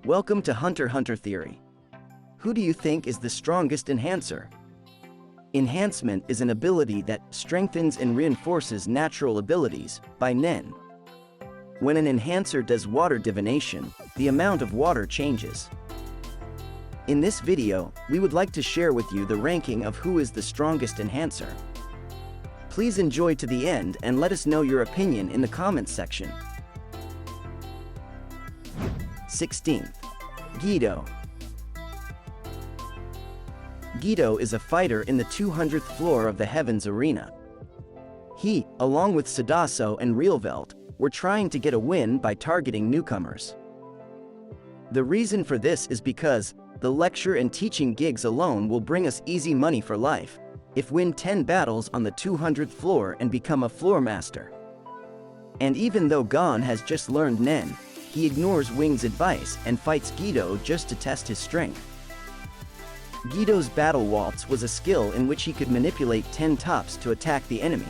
Welcome to HUNTER Theory. Who do you think is the strongest enhancer? Enhancement is an ability that strengthens and reinforces natural abilities by Nen. When an enhancer does water divination, the amount of water changes. In this video, we would like to share with you the ranking of who is the strongest enhancer. Please enjoy to the end and let us know your opinion in the comments section. 16th. Gido. Gido is a fighter in the 200th floor of the Heavens Arena. He, along with Sadaso and Realvelt, were trying to get a win by targeting newcomers. The reason for this is because the lecture and teaching gigs alone will bring us easy money for life, if win 10 battles on the 200th floor and become a floor master. And even though Gon has just learned Nen, he ignores Wing's advice and fights Gido just to test his strength. Gido's Battle Waltz was a skill in which he could manipulate 10 tops to attack the enemy,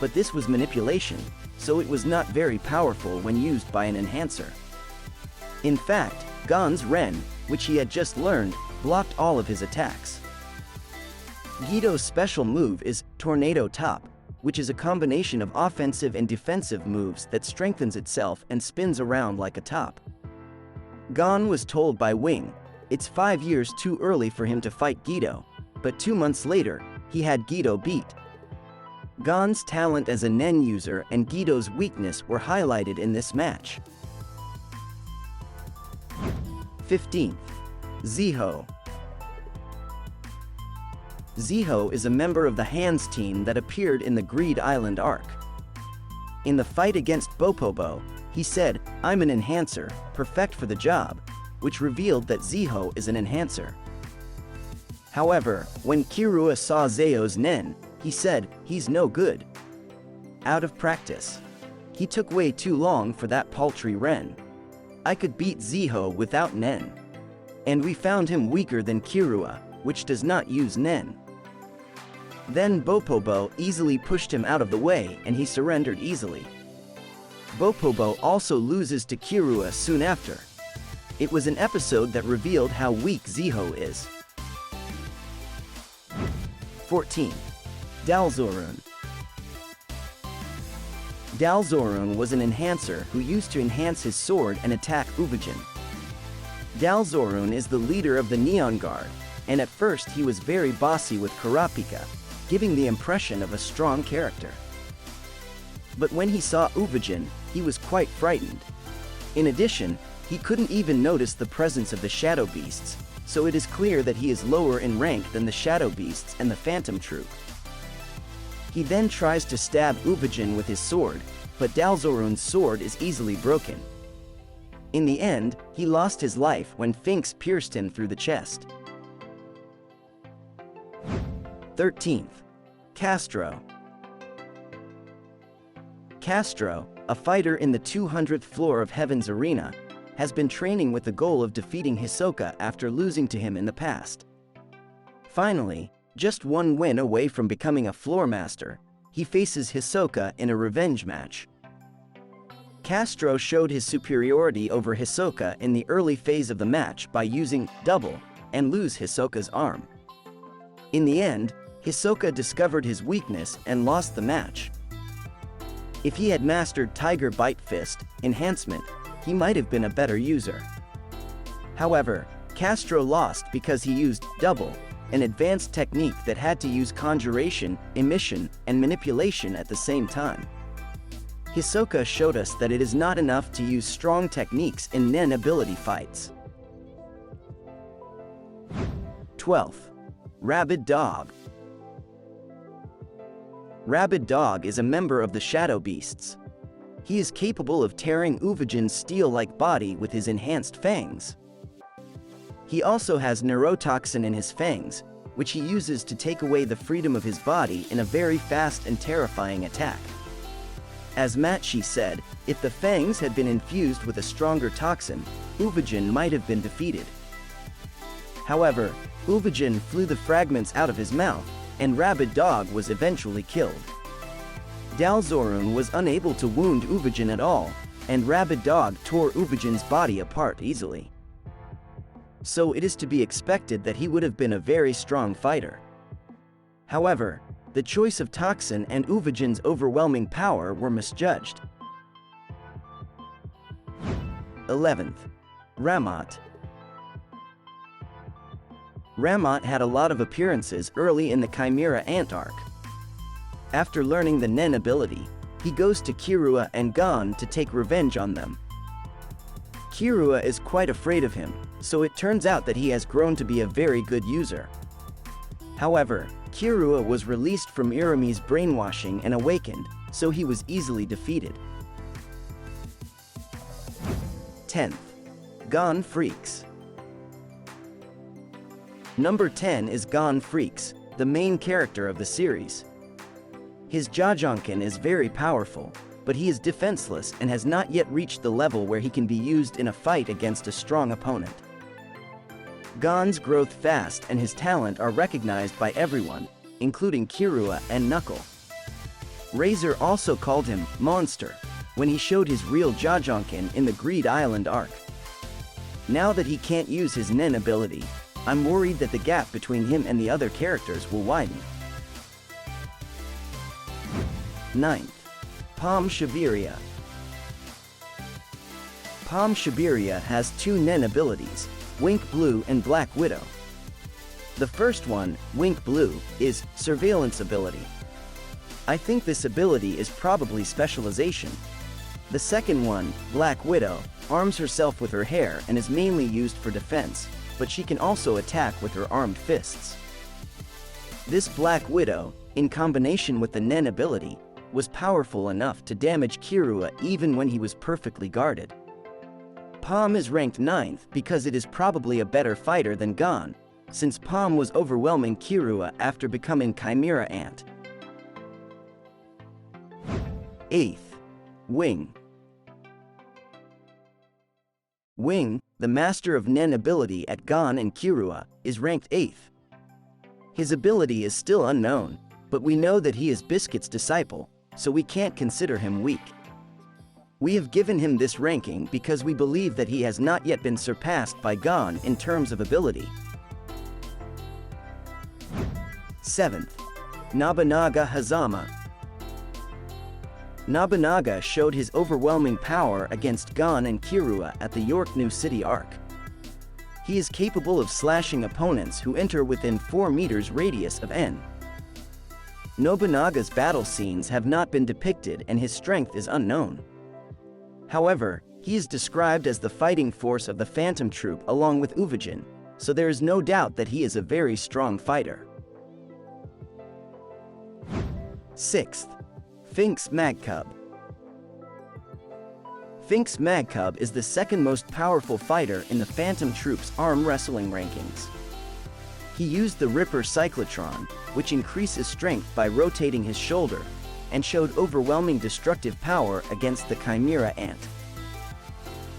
but this was manipulation, so it was not very powerful when used by an enhancer. In fact, Gon's Ren, which he had just learned, blocked all of his attacks. Gido's special move is Tornado Top, which is a combination of offensive and defensive moves that strengthens itself and spins around like a top. Gon was told by Wing, it's 5 years too early for him to fight Gido, but 2 months later, he had Gido beat. Gon's talent as a Nen user and Gido's weakness were highlighted in this match. 15th. Ziho. Ziho is a member of the Hands team that appeared in the Greed Island arc. In the fight against Bopobo, he said, "I'm an enhancer, perfect for the job," which revealed that Ziho is an enhancer. However, when Kirua saw Zeo's Nen, he said, "He's no good. Out of practice. He took way too long for that paltry Ren. I could beat Ziho without Nen." And we found him weaker than Kirua, which does not use Nen. Then Bopobo easily pushed him out of the way and he surrendered easily. Bopobo also loses to Kirua soon after. It was an episode that revealed how weak Ziho is. 14. Dalzorun. Dalzorun was an enhancer who used to enhance his sword and attack Ujin. Dalzorun is the leader of the Neon Guard, and at first he was very bossy with Kurapika, giving the impression of a strong character. But when he saw Ujin, he was quite frightened. In addition, he couldn't even notice the presence of the Shadow Beasts, so it is clear that he is lower in rank than the Shadow Beasts and the Phantom Troop. He then tries to stab Ujin with his sword, but Dalzorun's sword is easily broken. In the end, he lost his life when Finx pierced him through the chest. 13th. Castro. Castro, a fighter in the 200th floor of Heaven's Arena, has been training with the goal of defeating Hisoka after losing to him in the past. Finally, just one win away from becoming a floor master, he faces Hisoka in a revenge match. Castro showed his superiority over Hisoka in the early phase of the match by using double and lose Hisoka's arm. In the end, Hisoka discovered his weakness and lost the match. If he had mastered Tiger Bite Fist enhancement, he might have been a better user. However, Castro lost because he used double, an advanced technique that had to use conjuration, emission, and manipulation at the same time. Hisoka showed us that it is not enough to use strong techniques in Nen ability fights. 12th. Rabid Dog. Rabid Dog is a member of the Shadow Beasts. He is capable of tearing Ujin's steel-like body with his enhanced fangs. He also has neurotoxin in his fangs, which he uses to take away the freedom of his body in a very fast and terrifying attack. As Matchi said, if the fangs had been infused with a stronger toxin, Ujin might have been defeated. However, Ujin flew the fragments out of his mouth, and Rabid Dog was eventually killed. Dalzorun was unable to wound Ujin at all, and Rabid Dog tore Ujin's body apart easily. so it is to be expected that he would have been a very strong fighter. However, the choice of Toxin and Ujin's overwhelming power were misjudged. 11th. Ramat. Ramat had a lot of appearances early in the Chimera Ant arc. After learning the Nen ability, he goes to Kirua and Gon to take revenge on them. Kirua is quite afraid of him, so it turns out that he has grown to be a very good user. However, Kirua was released from Irami's brainwashing and awakened, so he was easily defeated. 10th. Gon Freaks. Number 10 is Gon Freaks, the main character of the series. His Jajanken is very powerful, but he is defenseless and has not yet reached the level where he can be used in a fight against a strong opponent. Gon's growth fast and his talent are recognized by everyone, including Kirua and Knuckle. Razor also called him Monster when he showed his real Jajanken in the Greed Island arc. Now that he can't use his Nen ability, I'm worried that the gap between him and the other characters will widen. 9th. Palm Shabiria. Palm Shabiria has two Nen abilities, Wink Blue and Black Widow. The first one, Wink Blue, is Surveillance ability. I think this ability is probably specialization. The second one, Black Widow, arms herself with her hair and is mainly used for defense, but she can also attack with her armed fists. This Black Widow, in combination with the Nen ability, was powerful enough to damage Kirua even when he was perfectly guarded. Palm is ranked 9th because it is probably a better fighter than Gon, since Palm was overwhelming Kirua after becoming Chimera Ant. 8th. Wing. Wing, the master of Nen ability at Gon and Kirua, is ranked 8th. His ability is still unknown, but we know that he is Biscuit's disciple, so we can't consider him weak. We have given him this ranking because we believe that he has not yet been surpassed by Gon in terms of ability. 7th. Nobunaga Hazama. Nobunaga showed his overwhelming power against Gon and Kirua at the York New City arc. He is capable of slashing opponents who enter within 4 meters radius of N. Nobunaga's battle scenes have not been depicted and his strength is unknown. However, he is described as the fighting force of the Phantom Troop along with Ujin, so there is no doubt that he is a very strong fighter. 6th. Finx Magcub. Finx Magcub is the second most powerful fighter in the Phantom Troop's arm wrestling rankings. He used the Ripper Cyclotron, which increases strength by rotating his shoulder, and showed overwhelming destructive power against the Chimera Ant.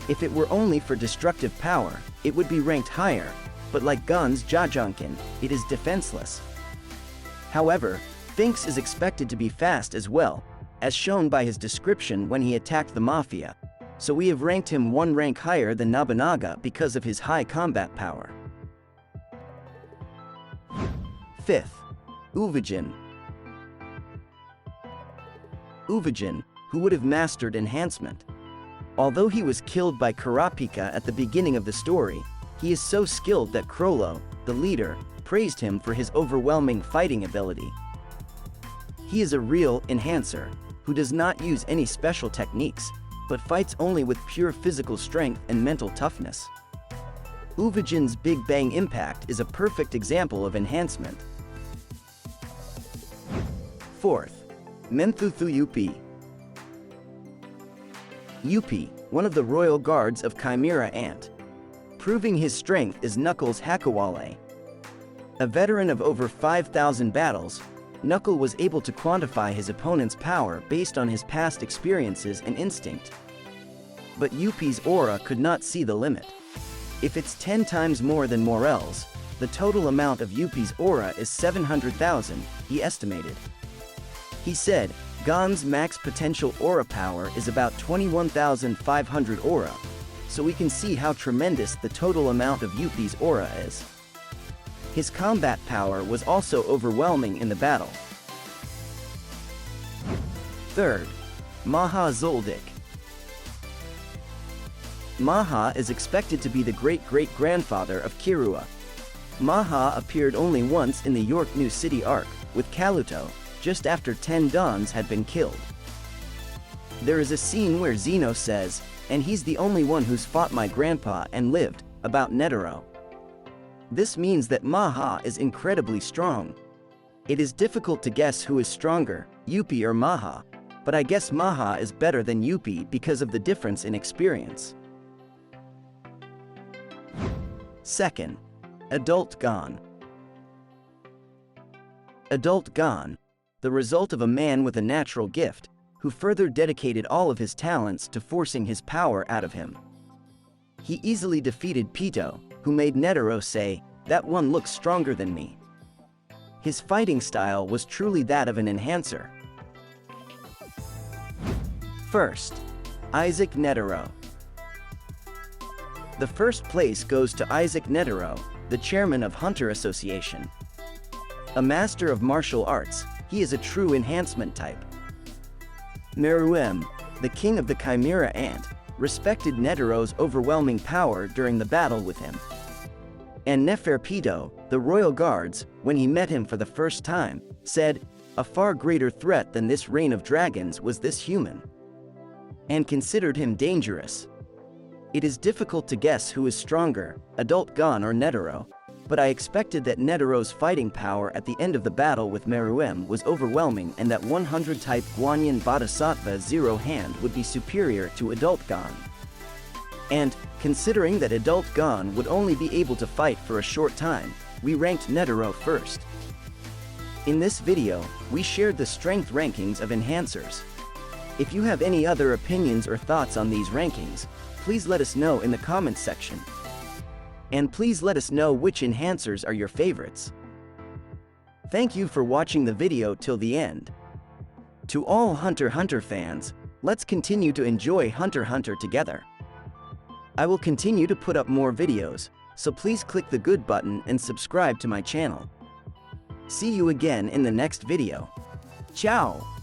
If it were only for destructive power, it would be ranked higher, but like Gon's Jajanken, it is defenseless. However, Finx is expected to be fast as well, as shown by his description when he attacked the Mafia, so we have ranked him 1 rank higher than Nobunaga because of his high combat power. 5th. Ujin. Ujin, who would have mastered enhancement. Although he was killed by Kurapika at the beginning of the story, he is so skilled that Crollo, the leader, praised him for his overwhelming fighting ability. He is a real enhancer, who does not use any special techniques, but fights only with pure physical strength and mental toughness. Ujin's Big Bang Impact is a perfect example of enhancement. 4th. Menthuthu Yuppie. Yuppie, one of the royal guards of Chimera Ant. Proving his strength is Knuckles Hakawale. A veteran of over 5,000 battles, Knuckle was able to quantify his opponent's power based on his past experiences and instinct. But Yuppie's aura could not see the limit. If it's 10 times more than Morel's, the total amount of Yuppie's aura is 700,000, he estimated. He said, Gon's max potential aura power is about 21,500 aura, so we can see how tremendous the total amount of Youpi's aura is. His combat power was also overwhelming in the battle. Third, Maha Zoldyck. Maha is expected to be the great-great-grandfather of Kirua. Maha appeared only once in the York New City arc, with Kaluto, just after 10 Dons had been killed. There is a scene where Zeno says, "And he's the only one who's fought my grandpa and lived," about Netero. This means that Maha is incredibly strong. It is difficult to guess who is stronger, Youpi or Maha, but I guess Maha is better than Youpi because of the difference in experience. Second, Adult Gon. Adult Gon, the result of a man with a natural gift, who further dedicated all of his talents to forcing his power out of him. He easily defeated Pito, who made Netero say, "That one looks stronger than me." His fighting style was truly that of an enhancer. First, Isaac Netero. The first place goes to Isaac Netero, the chairman of Hunter Association. A master of martial arts, he is a true enhancement type. Meruem, the king of the Chimera Ant, respected Netero's overwhelming power during the battle with him. And Neferpido, the royal guards, when he met him for the first time, said, "A far greater threat than this reign of dragons was this human," and considered him dangerous. It is difficult to guess who is stronger, Adult Gon or Netero, but I expected that Netero's fighting power at the end of the battle with Meruem was overwhelming and that 100-type Guanyin Bodhisattva Zero Hand would be superior to Adult Gon. And, considering that Adult Gon would only be able to fight for a short time, we ranked Netero first. In this video, we shared the strength rankings of enhancers. If you have any other opinions or thoughts on these rankings, please let us know in the comments section. And please let us know which enhancers are your favorites. Thank you for watching the video till the end. To all Hunter x Hunter fans, let's continue to enjoy Hunter x Hunter together. I will continue to put up more videos, so please click the good button and subscribe to my channel. See you again in the next video. Ciao!